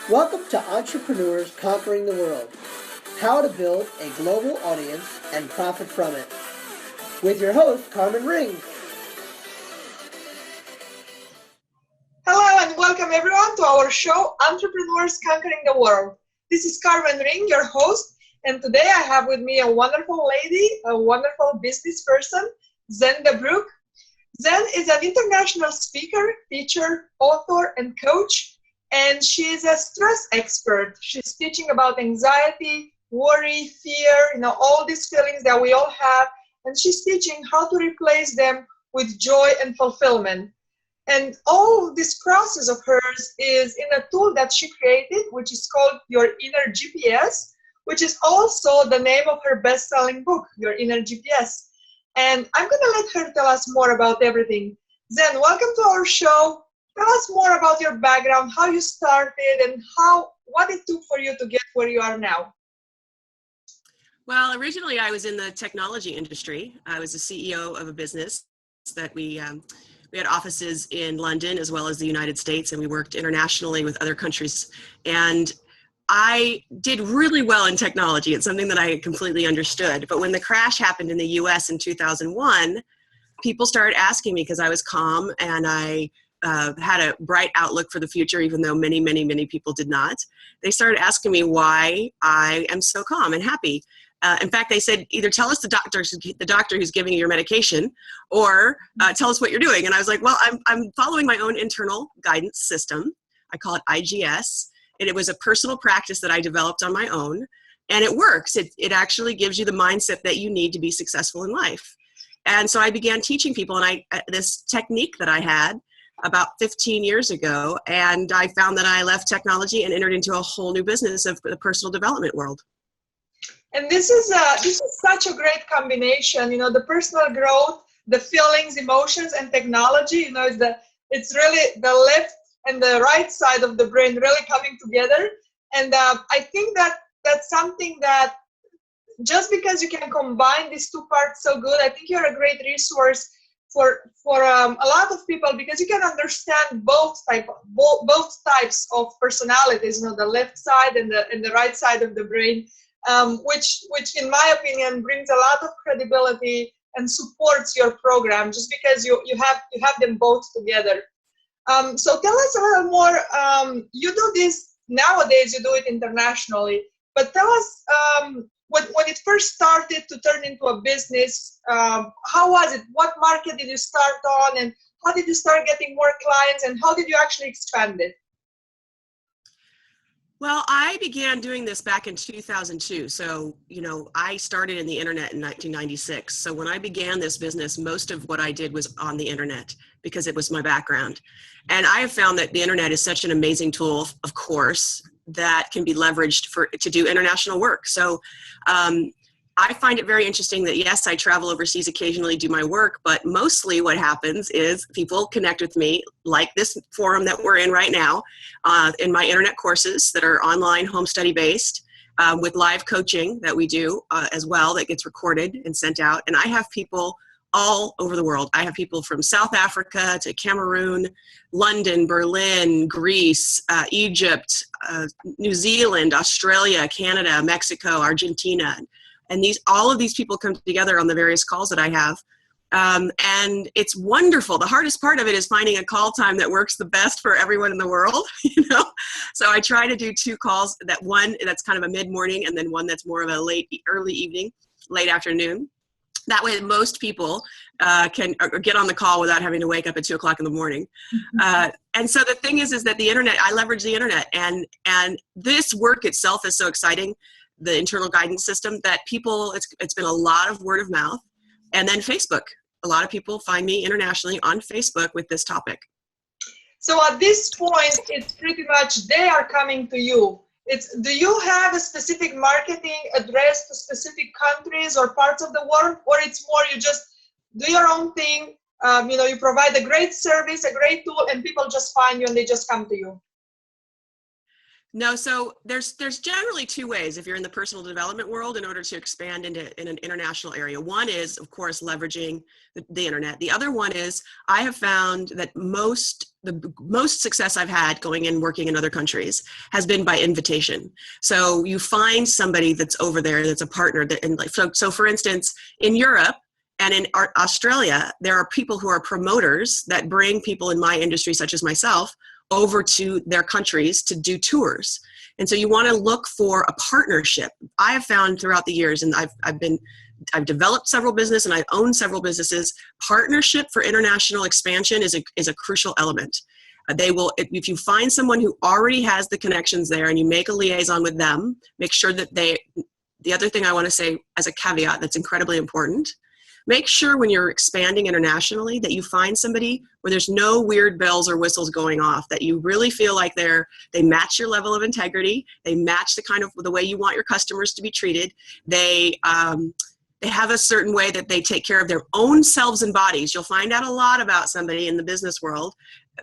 Welcome to Entrepreneurs Conquering the World, how to build a global audience and profit from it. With your host, Carmen Ring. Hello and welcome everyone to our show, Entrepreneurs Conquering the World. This is Carmen Ring, your host, and today I have with me a wonderful lady, a wonderful business person, Zen DeBrucke. Zen is an international speaker, teacher, author, and coach. And she is a stress expert. She's teaching about anxiety, worry, fear, all these feelings that we all have. And she's teaching how to replace them with joy and fulfillment. And all this process of hers is in a tool that she created, which is called Your Inner GPS, which is also the name of her best-selling book, Your Inner GPS. And I'm going to let her tell us more about everything. Zen, welcome to our show. Tell us more about your background, how you started, and what it took for you to get where you are now. Well, originally I was in the technology industry. I was the CEO of a business that we had offices in London as well as the United States, and we worked internationally with other countries. And I did really well in technology. It's something that I completely understood. But when the crash happened in the US in 2001, people started asking me, because I was calm and I had a bright outlook for the future, even though many, many, many people did not. They started asking me why I am so calm and happy. In fact, they said, either tell us the doctor who's giving you your medication, or tell us what you're doing. And I was like, well, I'm following my own internal guidance system. I call it IGS. And it was a personal practice that I developed on my own. And it works. It actually gives you the mindset that you need to be successful in life. And so I began teaching people, and this technique that I had about 15 years ago, and I found that I left technology and entered into a whole new business of the personal development world. And this is such a great combination. The personal growth, the feelings, emotions, and technology. It's really the left and the right side of the brain really coming together. And I think that's something that just because you can combine these two parts so good, I think you're a great resource for a lot of people, because you can understand both types of personalities, the left side and the right side of the brain, which in my opinion brings a lot of credibility and supports your program, just because you have them both together. So tell us a little more. You do this nowadays. You do it internationally, but tell us. When it first started to turn into a business, how was it? What market did you start on, and how did you start getting more clients, and how did you actually expand it? Well, I began doing this back in 2002. So, I started in the internet in 1996. So when I began this business, most of what I did was on the internet, because it was my background. And I have found that the internet is such an amazing tool, of course, that can be leveraged to do international work. So I find it very interesting that, yes, I travel overseas occasionally, do my work, but mostly what happens is people connect with me, like this forum that we're in right now, in my internet courses that are online, home study based, with live coaching that we do as well, that gets recorded and sent out. And I have people all over the world. I have people from South Africa to Cameroon, London, Berlin, Greece, Egypt, New Zealand, Australia, Canada, Mexico, Argentina. And all of these people come together on the various calls that I have. And it's wonderful. The hardest part of it is finding a call time that works the best for everyone in the world, So I try to do two calls, one that's kind of a mid-morning, and then one that's more of a early evening, late afternoon. That way, most people can get on the call without having to wake up at 2 o'clock in the morning. And so the thing is that the internet, I leverage the internet, and this work itself is so exciting, the internal guidance system, that it's been a lot of word of mouth, and then Facebook. A lot of people find me internationally on Facebook with this topic. So at this point, it's pretty much they are coming to you. Do you have a specific marketing address to specific countries or parts of the world, or it's more you just do your own thing, you provide a great service, a great tool, and people just find you and they just come to you? No, so there's generally two ways if you're in the personal development world in order to expand in an international area. One is, of course, leveraging the internet. The other one is I have found that the most success I've had going in working in other countries has been by invitation. So you find somebody that's over there that's a partner that, and like so for instance, in Europe and in Australia, there are people who are promoters that bring people in my industry, such as myself, over to their countries to do tours. And so you want to look for a partnership. I have found throughout the years, and I've developed several businesses and I've owned several businesses, partnership for international expansion is a crucial element. They will, if you find someone who already has the connections there and you make a liaison with them, make sure that the other thing I want to say as a caveat that's incredibly important, make sure when you're expanding internationally that you find somebody where there's no weird bells or whistles going off, that you really feel like they match your level of integrity, they match the way you want your customers to be treated, they have a certain way that they take care of their own selves and bodies. You'll find out a lot about somebody in the business world,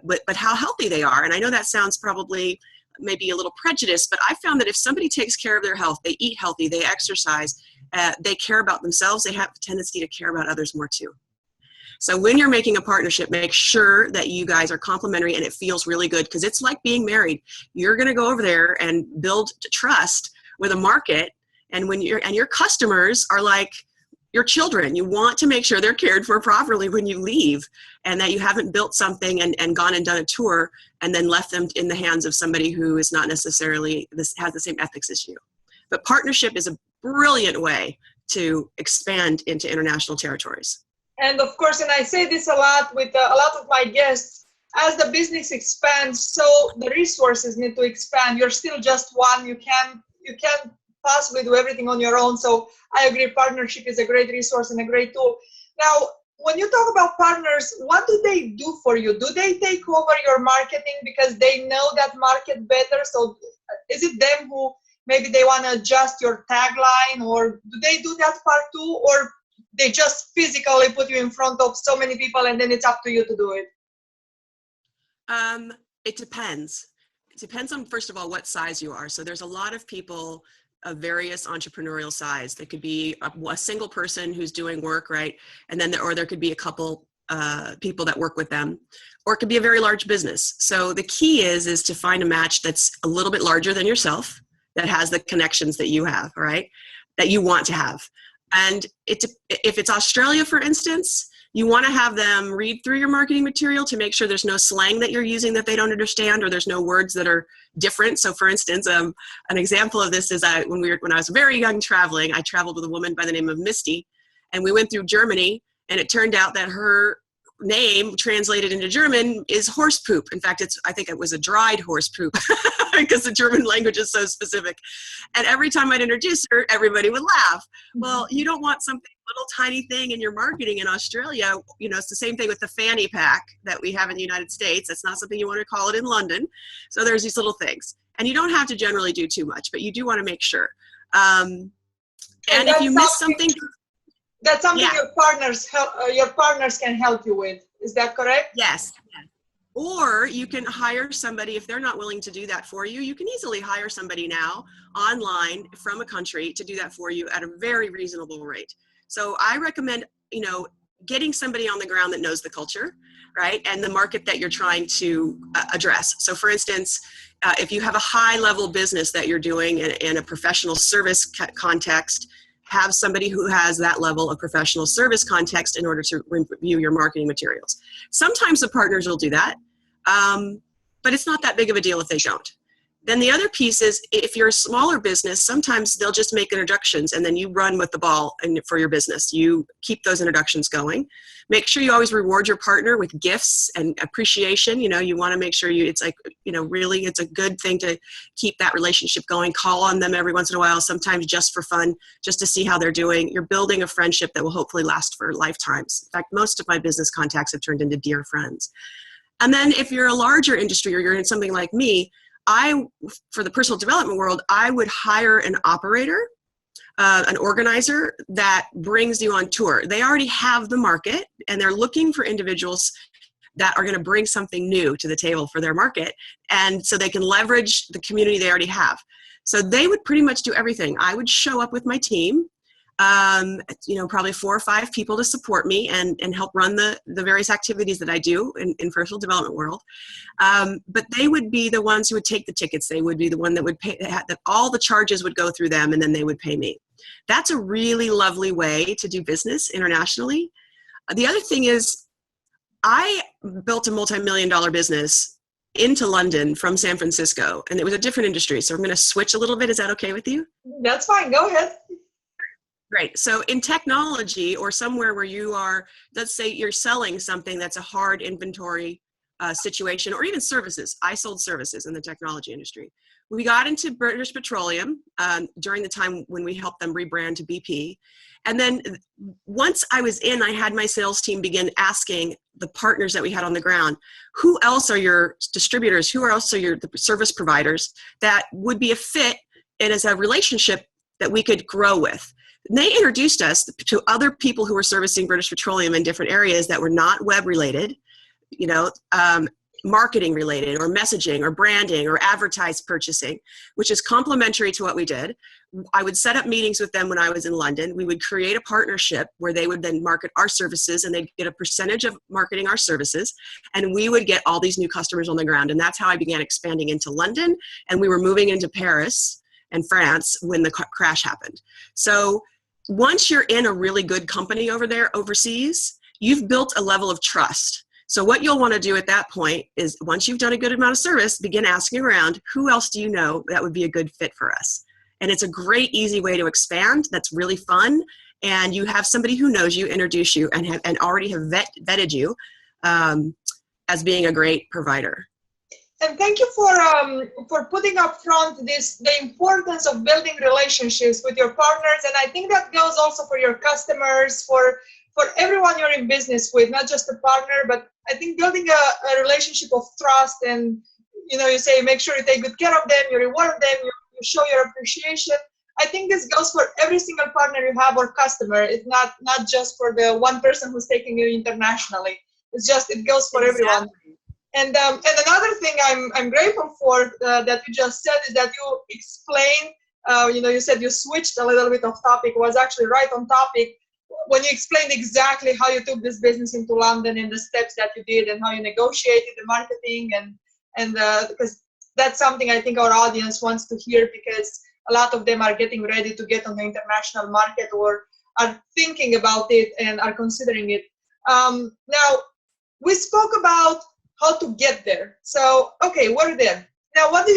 but how healthy they are. And I know that sounds probably maybe a little prejudiced, but I found that if somebody takes care of their health, they eat healthy, they exercise, they care about themselves, they have a tendency to care about others more too. So when you're making a partnership, make sure that you guys are complementary and it feels really good, because it's like being married. You're going to go over there and build trust with a market, and your customers are like your children. You want to make sure they're cared for properly when you leave, and that you haven't built something and gone and done a tour and then left them in the hands of somebody who is not necessarily has the same ethics as you. But partnership is a brilliant way to expand into international territories. And of course, and I say this a lot with a lot of my guests, as the business expands, so the resources need to expand. You're still just one. You can't possibly do everything on your own. So I agree, partnership is a great resource and a great tool. Now, when you talk about partners, what do they do for you? Do they take over your marketing because they know that market better? So is it them who maybe they want to adjust your tagline, or do they do that part too? Or they just physically put you in front of so many people and then it's up to you to do it? It depends. It depends on, first of all, what size you are. So there's a lot of people of various entrepreneurial size. There could be a single person who's doing work, right? And then there could be a couple people that work with them, or it could be a very large business. So the key is to find a match that's a little bit larger than yourself, that has the connections that you have, right? That you want to have. And if it's Australia, for instance, you want to have them read through your marketing material to make sure there's no slang that you're using that they don't understand, or there's no words that are different. So for instance, an example of this is when I was very young traveling, I traveled with a woman by the name of Misty, and we went through Germany, and it turned out that her name translated into German is horse poop. In fact, I think it was a dried horse poop because the German language is so specific. And every time I'd introduce her, everybody would laugh. Well, you don't want something, little tiny thing in your marketing in Australia. You know, it's the same thing with the fanny pack that we have in the United States. That's not something you want to call it in London. So there's these little things. And you don't have to generally do too much, but you do want to make sure. And if you miss something, that's something your partners can help you with. Is that correct? Yes. Or you can hire somebody. If they're not willing to do that for you, you can easily hire somebody now online from a country to do that for you at a very reasonable rate. So I recommend, getting somebody on the ground that knows the culture, right? And the market that you're trying to address. So for instance, if you have a high level business that you're doing in a professional service context, have somebody who has that level of professional service context in order to review your marketing materials. Sometimes the partners will do that, but it's not that big of a deal if they don't. Then the other piece is, if you're a smaller business, sometimes they'll just make introductions and then you run with the ball for your business. You keep those introductions going. Make sure you always reward your partner with gifts and appreciation. You want to make sure really it's a good thing to keep that relationship going. Call on them every once in a while, sometimes just for fun, just to see how they're doing. You're building a friendship that will hopefully last for lifetimes. In fact, most of my business contacts have turned into dear friends. And then if you're a larger industry or you're in something like me, for the personal development world, I would hire an operator, an organizer that brings you on tour. They already have the market and they're looking for individuals that are going to bring something new to the table for their market. And so they can leverage the community they already have. So they would pretty much do everything. I would show up with my team, probably 4 or 5 people to support me and help run the various activities that I do in personal development world. But they would be the ones who would take the tickets. They would be the one that would pay, that all the charges would go through them, and then they would pay me. That's a really lovely way to do business internationally. The other thing is, I built a multi-million-dollar business into London from San Francisco, and it was a different industry. So I'm going to switch a little bit. Is that okay with you? That's fine. Go ahead. Great. So in technology, or somewhere where you are, let's say you're selling something that's a hard inventory situation, or even services. I sold services in the technology industry. We got into British Petroleum during the time when we helped them rebrand to BP. And then once I was in, I had my sales team begin asking the partners that we had on the ground, who else are your distributors? Who else are the service providers that would be a fit and as a relationship that we could grow with? And they introduced us to other people who were servicing British Petroleum in different areas that were not web related, marketing related, or messaging, or branding, or advertised purchasing, which is complementary to what we did. I would set up meetings with them when I was in London. We would create a partnership where they would then market our services, and they'd get a percentage of marketing our services, and we would get all these new customers on the ground. And that's how I began expanding into London, and we were moving into Paris and France when the crash happened. So once you're in a really good company over there overseas, you've built a level of trust. So what you'll want to do at that point is, once you've done a good amount of service, begin asking around, who else do you know that would be a good fit for us? And it's a great, easy way to expand. That's really fun. And you have somebody who knows you, introduce you, and already have vetted you as being a great provider. And thank you for putting up front the importance of building relationships with your partners. And I think that goes also for your customers, for everyone you're in business with, not just a partner, but I think building a relationship of trust, and you say make sure you take good care of them, you reward them, you show your appreciation. I think this goes for every single partner you have or customer. It's not just for the one person who's taking you internationally. It goes for everyone. And another thing I'm grateful for that you just said is that you explained, you said you switched a little bit of topic, was actually right on topic when you explained exactly how you took this business into London and the steps that you did and how you negotiated the marketing and because that's something I think our audience wants to hear, because a lot of them are getting ready to get on the international market or are thinking about it and are considering it. Now, we spoke about how to get there. So, okay, we're there. Now, what do?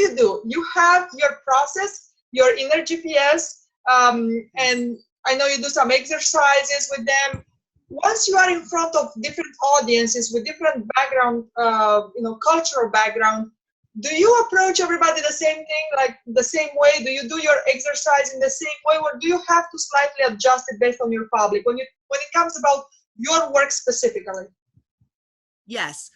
You have your process, your inner GPS, and I know you do some exercises with them. Once you are in front of different audiences with different background, cultural background, do you approach everybody the same thing, like the same way? Do you do your exercise in the same way, or do you have to slightly adjust it based on your public when it comes about your work specifically? Yes.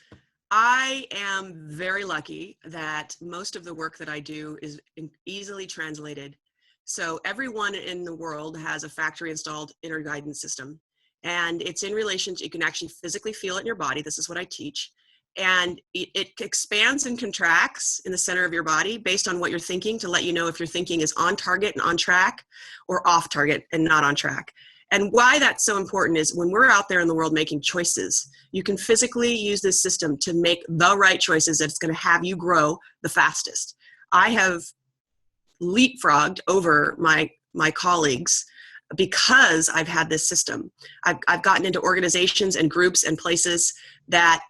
I am very lucky that most of the work that I do is easily translated. So everyone in the world has a factory installed inner guidance system, and it's in relation to, you can actually physically feel it in your body. This is what I teach. And it expands and contracts in the center of your body based on what you're thinking, to let you know if your thinking is on target and on track, or off target and not on track. And why that's so important is, when we're out there in the world making choices, you can physically use this system to make the right choices that's going to have you grow the fastest. I have leapfrogged over my colleagues because I've had this system. I've gotten into organizations and groups and places that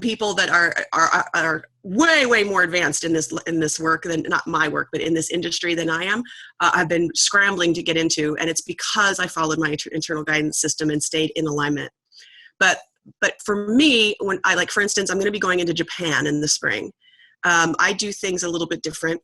people that are way more advanced in this work than, not my work, but in this industry than I am. I've been scrambling to get into, and it's because I followed my internal guidance system and stayed in alignment. But for me, when for instance, I'm going to be going into Japan in the spring. I do things a little bit different.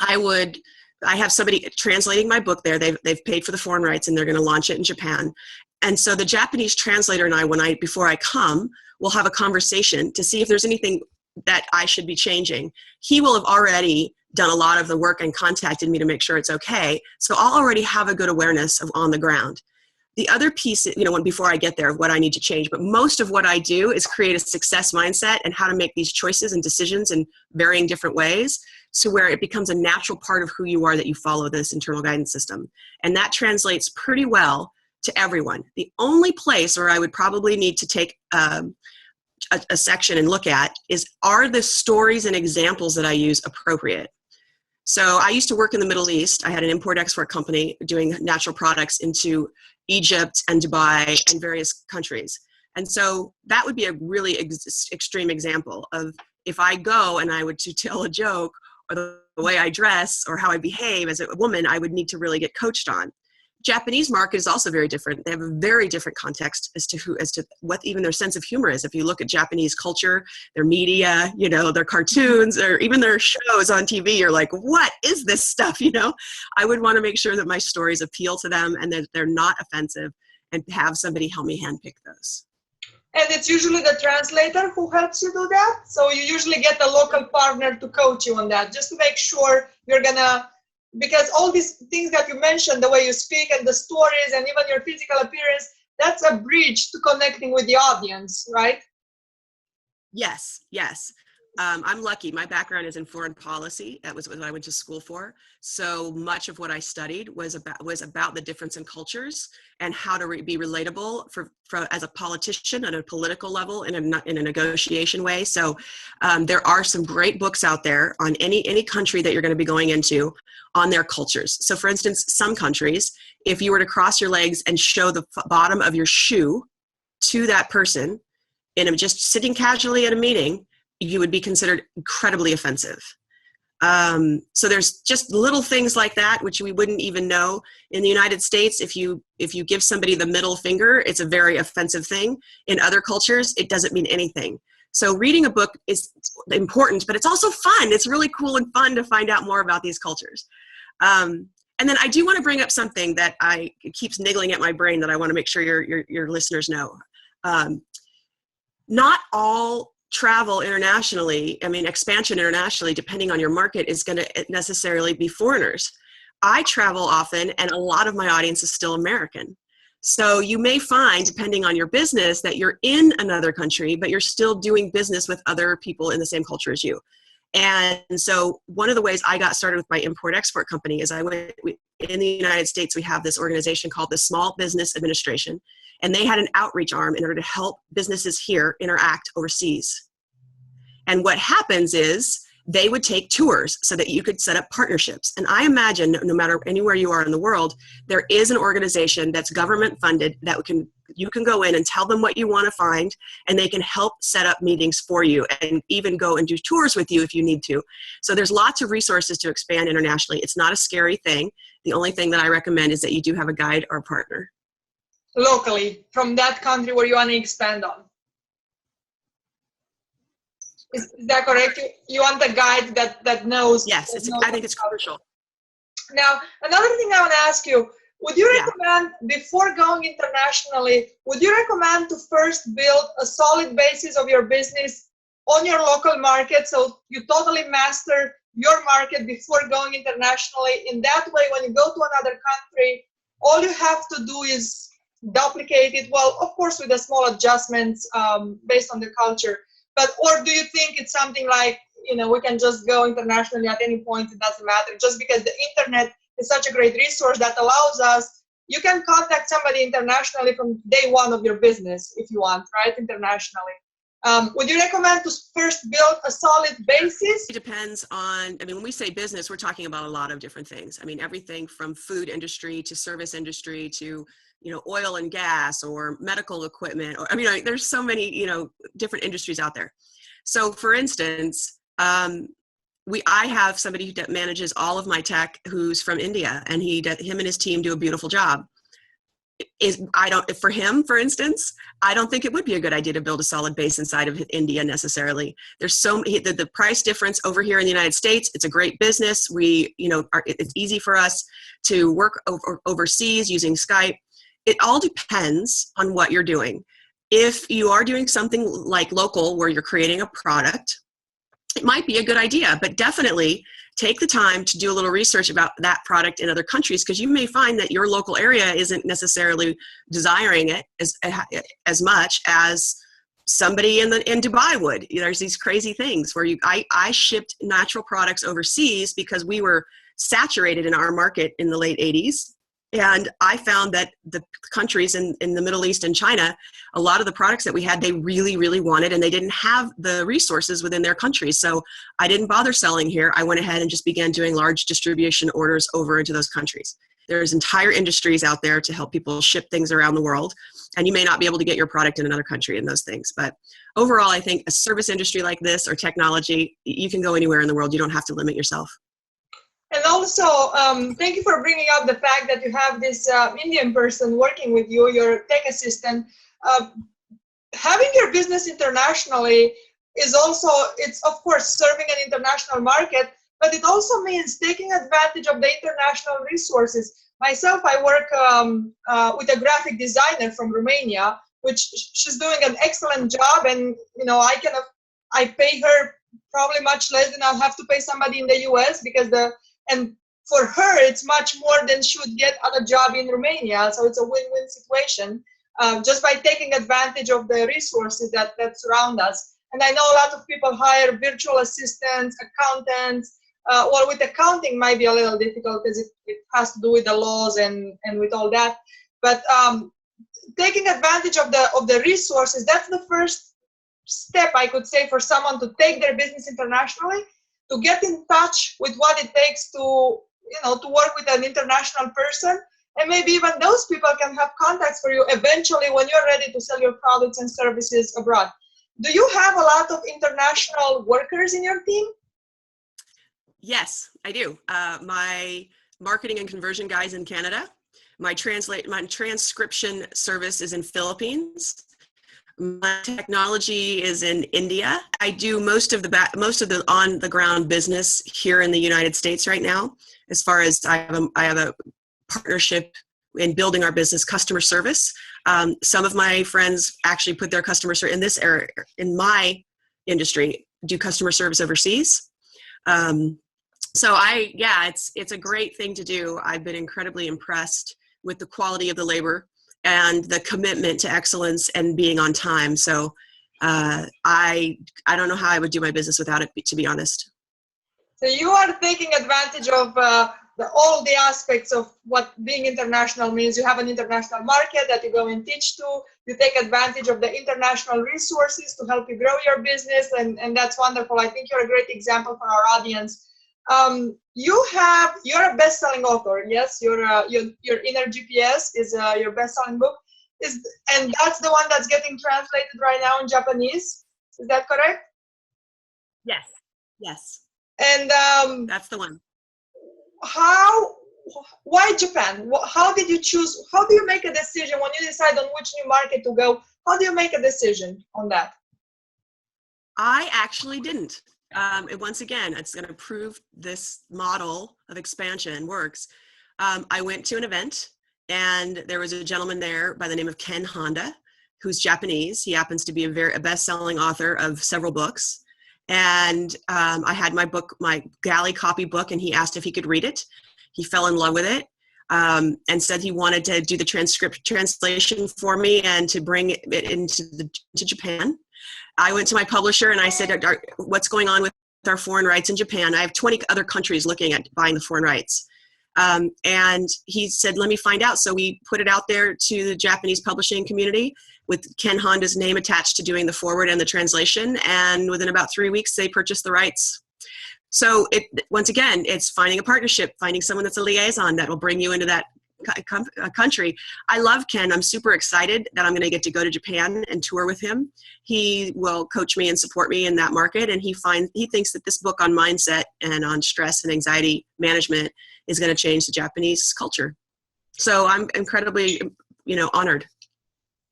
I have somebody translating my book there. They've paid for the foreign rights, and they're going to launch it in Japan. And so the Japanese translator and I, before I come, we'll have a conversation to see if there's anything that I should be changing. He will have already done a lot of the work and contacted me to make sure it's okay. So I'll already have a good awareness of on the ground. The other piece, before I get there, what I need to change, but most of what I do is create a success mindset and how to make these choices and decisions in varying different ways, so where it becomes a natural part of who you are that you follow this internal guidance system. And that translates pretty well to everyone. The only place where I would probably need to take a section and look at is, are the stories and examples that I use appropriate? So I used to work in the Middle East. I had an import-export company doing natural products into Egypt and Dubai and various countries. And so that would be a really extreme example of, if I go and I would to tell a joke, or the way I dress or how I behave as a woman, I would need to really get coached on. Japanese market is also very different. They have a very different context as to what even their sense of humor is. If you look at Japanese culture, their media, their cartoons, or even their shows on TV, you're like, what is this stuff? I would want to make sure that my stories appeal to them and that they're not offensive, and have somebody help me handpick those. And it's usually the translator who helps you do that. So you usually get a local partner to coach you on that, just to make sure you're gonna, because all these things that you mentioned, the way you speak and the stories and even your physical appearance, that's a bridge to connecting with the audience, right? Yes. I'm lucky. My background is in foreign policy. That was what I went to school for. So much of what I studied was about the difference in cultures and how to be relatable for as a politician at a political level in a negotiation way. So there are some great books out there on any country that you're going to be going into on their cultures. So for instance, some countries, if you were to cross your legs and show the bottom of your shoe to that person just sitting casually at a meeting, you would be considered incredibly offensive. So there's just little things like that, which we wouldn't even know. In the United States, if you give somebody the middle finger, it's a very offensive thing. In other cultures, it doesn't mean anything. So reading a book is important, but it's also fun. It's really cool and fun to find out more about these cultures. And then I do want to bring up something that it keeps niggling at my brain that I want to make sure your listeners know. Not all travel internationally, expansion internationally, depending on your market, is going to necessarily be foreigners. I travel often, and a lot of my audience is still American. So you may find, depending on your business, that you're in another country, but you're still doing business with other people in the same culture as you. And so one of the ways I got started with my import-export company is in the United States, we have this organization called the Small Business Administration, and they had an outreach arm in order to help businesses here interact overseas. And what happens is they would take tours so that you could set up partnerships. And I imagine no matter anywhere you are in the world, there is an organization that's government funded that you can go in and tell them what you want to find, and they can help set up meetings for you and even go and do tours with you if you need to. So there's lots of resources to expand internationally. It's not a scary thing. The only thing that I recommend is that you do have a guide or a partner. Locally, from that country where you want to expand on. Is that correct? You want a guide that knows? Yes, I think it's crucial. Now, another thing I want to ask you, would you recommend, before going internationally, would you recommend to first build a solid basis of your business on your local market, so you totally master your market before going internationally? In that way, when you go to another country, all you have to do is duplicate it, well, of course, with the small adjustments based on the culture. Or do you think it's something like, we can just go internationally at any point, it doesn't matter, just because the internet is such a great resource that allows us, you can contact somebody internationally from day one of your business if you want, right, internationally. Would you recommend to first build a solid basis? It depends on, when we say business, we're talking about a lot of different things. Everything from food industry to service industry to oil and gas or medical equipment. There's so many, different industries out there. So for instance, I have somebody that manages all of my tech who's from India, and him and his team do a beautiful job. For him, for instance, I don't think it would be a good idea to build a solid base inside of India necessarily. There's the price difference over here in the United States. It's a great business. It's easy for us to work overseas using Skype. It all depends on what you're doing. If you are doing something like local where you're creating a product, it might be a good idea, but definitely take the time to do a little research about that product in other countries, because you may find that your local area isn't necessarily desiring it as much as somebody in Dubai would. There's these crazy things where I shipped natural products overseas because we were saturated in our market in the late 80s. And I found that the countries in the Middle East and China, a lot of the products that we had, they really, really wanted, and they didn't have the resources within their countries. So I didn't bother selling here. I went ahead and just began doing large distribution orders over into those countries. There's entire industries out there to help people ship things around the world. And you may not be able to get your product in another country in those things. But overall, I think a service industry like this or technology, you can go anywhere in the world. You don't have to limit yourself. And also, thank you for bringing up the fact that you have this Indian person working with you, your tech assistant. Having your business internationally is also, it's of course serving an international market, but it also means taking advantage of the international resources. Myself, I work with a graphic designer from Romania, which she's doing an excellent job, and I pay her probably much less than I'll have to pay somebody in the US, because and for her, it's much more than she would get at a job in Romania. So it's a win-win situation, just by taking advantage of the resources that surround us. And I know a lot of people hire virtual assistants, accountants. Well, with accounting might be a little difficult because it has to do with the laws and with all that. But taking advantage of the resources, that's the first step, I could say, for someone to take their business internationally, to get in touch with what it takes to work with an international person. And maybe even those people can have contacts for you eventually when you're ready to sell your products and services abroad. Do you have a lot of international workers in your team? Yes, I do. My marketing and conversion guy is in Canada. My transcription service is in Philippines. My technology is in India. I do most of the on the ground business here in the United States right now. As far as I have a partnership in building our business, customer service. Some of my friends actually put their customer service in this area, in my industry, do customer service overseas. So it's a great thing to do. I've been incredibly impressed with the quality of the labor and the commitment to excellence and being on time. So I don't know how I would do my business without it, to be honest. So you are taking advantage of all the aspects of what being international means. You have an international market that you go and teach to. You take advantage of the international resources to help you grow your business, and that's wonderful. I think you're a great example for our audience. You're a best-selling author. Yes, your Inner GPS is your best-selling book. And that's the one that's getting translated right now in Japanese. Is that correct? Yes. And that's the one. Why Japan? How did you choose? How do you make a decision when you decide on which new market to go? How do you make a decision on that? I actually didn't. Once again, it's going to prove this model of expansion works. I went to an event, and there was a gentleman there by the name of Ken Honda, who's Japanese. He happens to be a best-selling author of several books. And I had my galley copy book, and he asked if he could read it. He fell in love with it, and said he wanted to do the translation for me and to bring it into Japan. I went to my publisher and I said, what's going on with our foreign rights in Japan? I have 20 other countries looking at buying the foreign rights. And he said, let me find out. So we put it out there to the Japanese publishing community with Ken Honda's name attached to doing the forward and the translation. And within about 3 weeks, they purchased the rights. So once again, it's finding a partnership, finding someone that's a liaison that will bring you into that country. I love Ken. I'm super excited that I'm going to get to go to Japan and tour with him. He will coach me and support me in that market. And he thinks that this book on mindset and on stress and anxiety management is going to change the Japanese culture. So I'm incredibly, honored.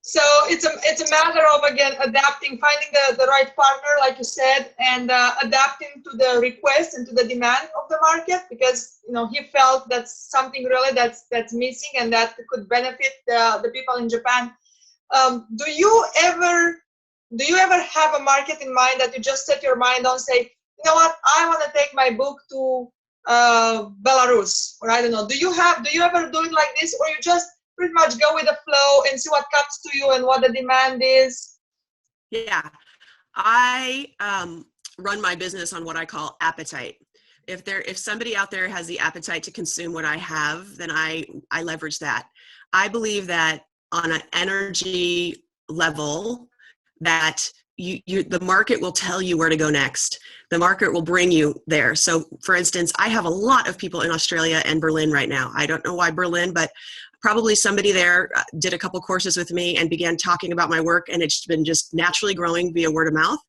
So it's a matter of, again, adapting, finding the right partner, like you said, and adapting to the request and to the demand of the market, because he felt that's something really that's missing and that could benefit the people in Japan. Do you ever have a market in mind that you just set your mind on, say, you know what, I want to take my book to Belarus, or I don't know. Do you ever do it like this, or you just pretty much go with the flow and see what comes to you and what the demand is? Yeah, I run my business on what I call appetite. If somebody out there has the appetite to consume what I have, then I leverage that. I believe that on an energy level, that the market will tell you where to go next. The market will bring you there. So for instance, I have a lot of people in Australia and Berlin right now. I don't know why Berlin, but probably somebody there did a couple courses with me and began talking about my work, and it's been just naturally growing via word of mouth.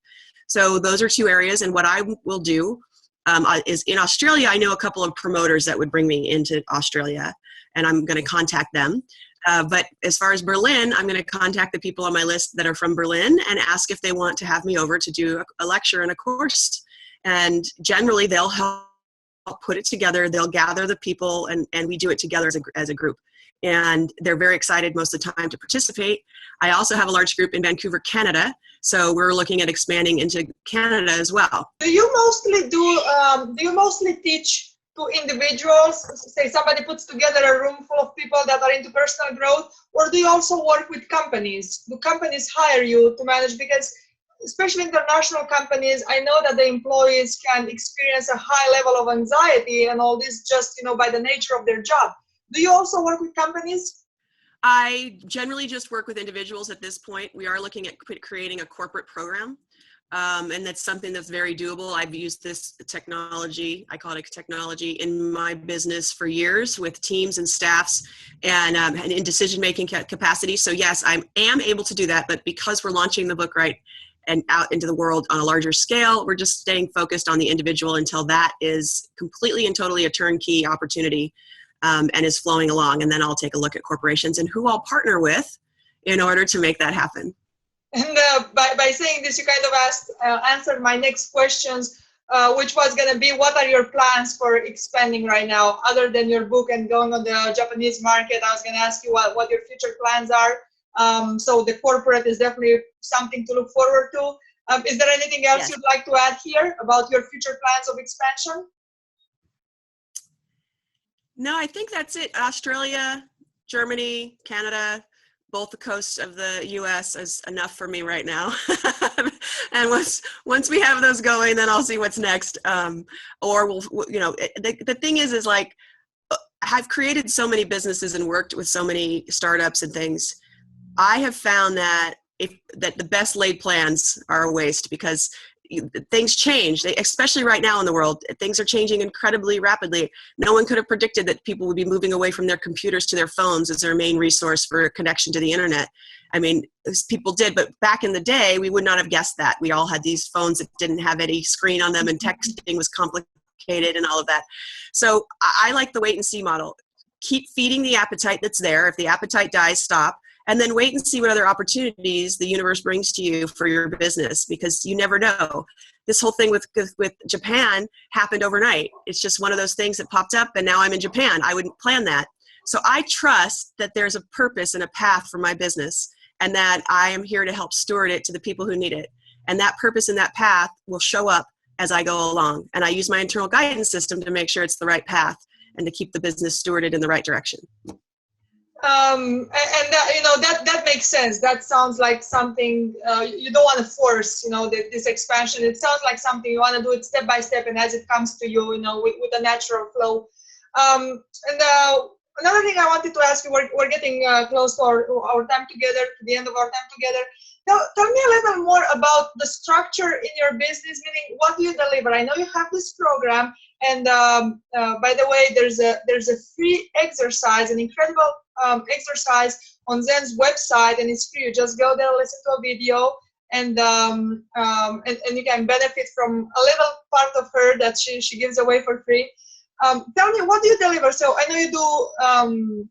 So those are two areas. And what I will do is in Australia, I know a couple of promoters that would bring me into Australia, and I'm going to contact them. But as far as Berlin, I'm going to contact the people on my list that are from Berlin and ask if they want to have me over to do a lecture and a course. And generally, they'll help put it together. They'll gather the people, and we do it together as a group. And they're very excited most of the time to participate. I also have a large group in Vancouver, Canada. So we're looking at expanding into Canada as well. Do you mostly teach to individuals? Say somebody puts together a room full of people that are into personal growth, or do you also work with companies? Do companies hire you to manage? Because especially international companies, I know that the employees can experience a high level of anxiety and all this just, by the nature of their job. Do you also work with companies? I generally just work with individuals at this point. We are looking at creating a corporate program, and that's something that's very doable. I've used this technology, I call it a technology, in my business for years with teams and staffs and in decision-making capacity. So yes, I am able to do that, but because we're launching the book right and out into the world on a larger scale, we're just staying focused on the individual until that is completely and totally a turnkey opportunity. And is flowing along, and then I'll take a look at corporations and who I'll partner with in order to make that happen. And by saying this, you kind of answered my next questions, which was going to be, what are your plans for expanding right now, other than your book and going on the Japanese market? I was going to ask you what your future plans are. So the corporate is definitely something to look forward to. Is there anything else you'd like to add here about your future plans of expansion? No, I think that's it. Australia, Germany, Canada, both the coasts of the U.S. is enough for me right now. And once we have those going, then I'll see what's next. Or we'll, the thing is like, I've created so many businesses and worked with so many startups and things. I have found that that the best laid plans are a waste, because things change, especially right now in the world. Things are changing incredibly rapidly. No one could have predicted that people would be moving away from their computers to their phones as their main resource for connection to the internet. I mean, people did, but back in the day, we would not have guessed that. We all had these phones that didn't have any screen on them, and texting was complicated and all of that. So I like the wait and see model. Keep feeding the appetite that's there. If the appetite dies, stop. And then wait and see what other opportunities the universe brings to you for your business, because you never know. This whole thing with Japan happened overnight. It's just one of those things that popped up, and now I'm in Japan. I wouldn't plan that. So I trust that there's a purpose and a path for my business, and that I am here to help steward it to the people who need it. And that purpose and that path will show up as I go along. And I use my internal guidance system to make sure it's the right path and to keep the business stewarded in the right direction. That makes sense. That sounds like something you don't want to force, this expansion. It sounds like something you want to do it step by step and as it comes to you, with a natural flow. Another thing I wanted to ask you, we're getting close to our time together, to the end of our time together. Tell me a little more about the structure in your business, meaning what do you deliver? I know you have this program, and by the way, there's a free exercise, an incredible exercise on Zen's website, and it's free. You just go there, listen to a video, and you can benefit from a little part of her that she gives away for free. Tell me, what do you deliver? So I know you do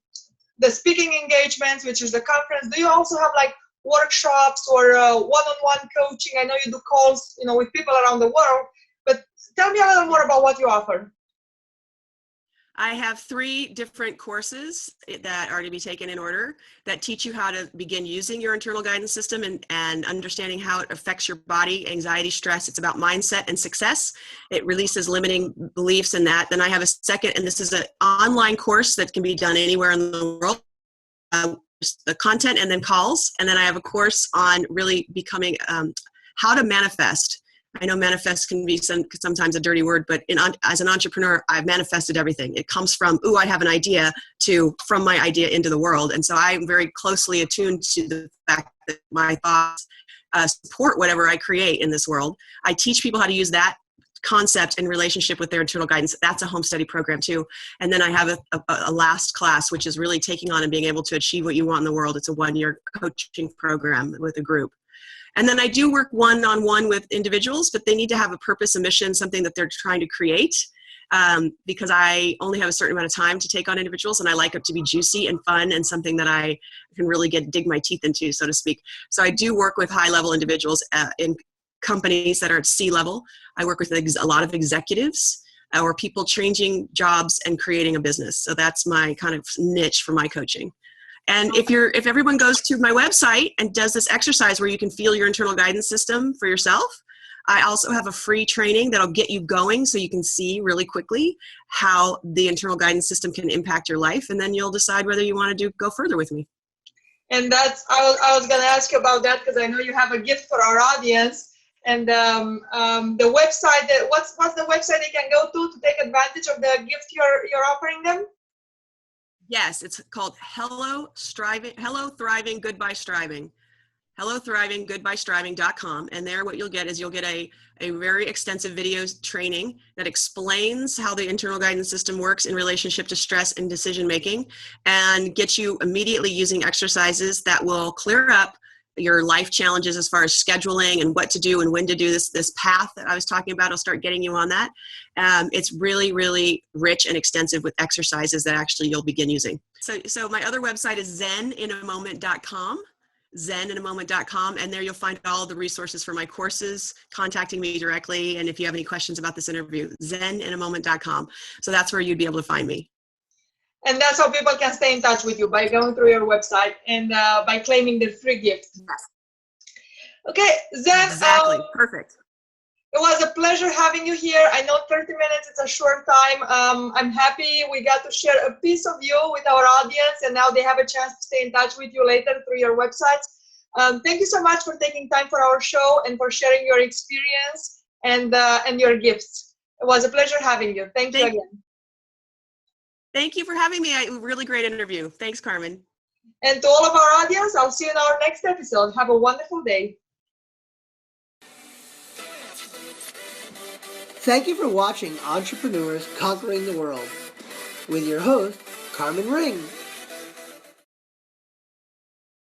the speaking engagements, which is the conference. Do you also have like workshops or one-on-one coaching? I know you do calls, with people around the world, but tell me a little more about what you offer. I have 3 different courses that are to be taken in order that teach you how to begin using your internal guidance system and understanding how it affects your body, anxiety, stress. It's about mindset and success. It releases limiting beliefs in that. Then I have a second, and this is an online course that can be done anywhere in the world. The content and then calls. And then I have a course on really becoming how to manifest. I know manifest can be sometimes a dirty word, but as an entrepreneur, I've manifested everything. It comes from, ooh, I have an idea, to from my idea into the world. And so I'm very closely attuned to the fact that my thoughts support whatever I create in this world. I teach people how to use that concept in relationship with their internal guidance. That's a home study program too. And then I have a last class, which is really taking on and being able to achieve what you want in the world. It's a 1-year coaching program with a group. And then I do work one-on-one with individuals, but they need to have a purpose, a mission, something that they're trying to create, because I only have a certain amount of time to take on individuals, and I like it to be juicy and fun and something that I can really dig my teeth into, so to speak. So I do work with high-level individuals in companies that are at C-level. I work with a lot of executives or people changing jobs and creating a business. So that's my kind of niche for my coaching. And if everyone goes to my website and does this exercise where you can feel your internal guidance system for yourself, I also have a free training that'll get you going so you can see really quickly how the internal guidance system can impact your life. And then you'll decide whether you want to go further with me. And I was going to ask you about that because I know you have a gift for our audience. And the website, what's the website they can go to take advantage of the gift you're offering them? Yes, it's called Hello Thriving, Goodbye Striving. HelloThrivingGoodbyeStriving.com. And there what you'll get is a very extensive video training that explains how the internal guidance system works in relationship to stress and decision making, and get you immediately using exercises that will clear up your life challenges as far as scheduling and what to do and when to do this path that I was talking about. I'll start getting you on that. It's really, really rich and extensive with exercises that actually you'll begin using. So my other website is zeninamoment.com, zeninamoment.com, and there you'll find all the resources for my courses, contacting me directly, and if you have any questions about this interview, zeninamoment.com. So that's where you'd be able to find me. And that's how people can stay in touch with you, by going through your website and by claiming the free gift. Yes. Okay, Zen. Exactly. Perfect. It was a pleasure having you here. I know 30 minutes is a short time. I'm happy we got to share a piece of you with our audience, and now they have a chance to stay in touch with you later through your websites. Thank you so much for taking time for our show and for sharing your experience and your gifts. It was a pleasure having you. Thank you again. Thank you for having me. A really great interview. Thanks, Carmen. And to all of our audience, I'll see you in our next episode. Have a wonderful day. Thank you for watching Entrepreneurs Conquering the World with your host, Carmen Ring.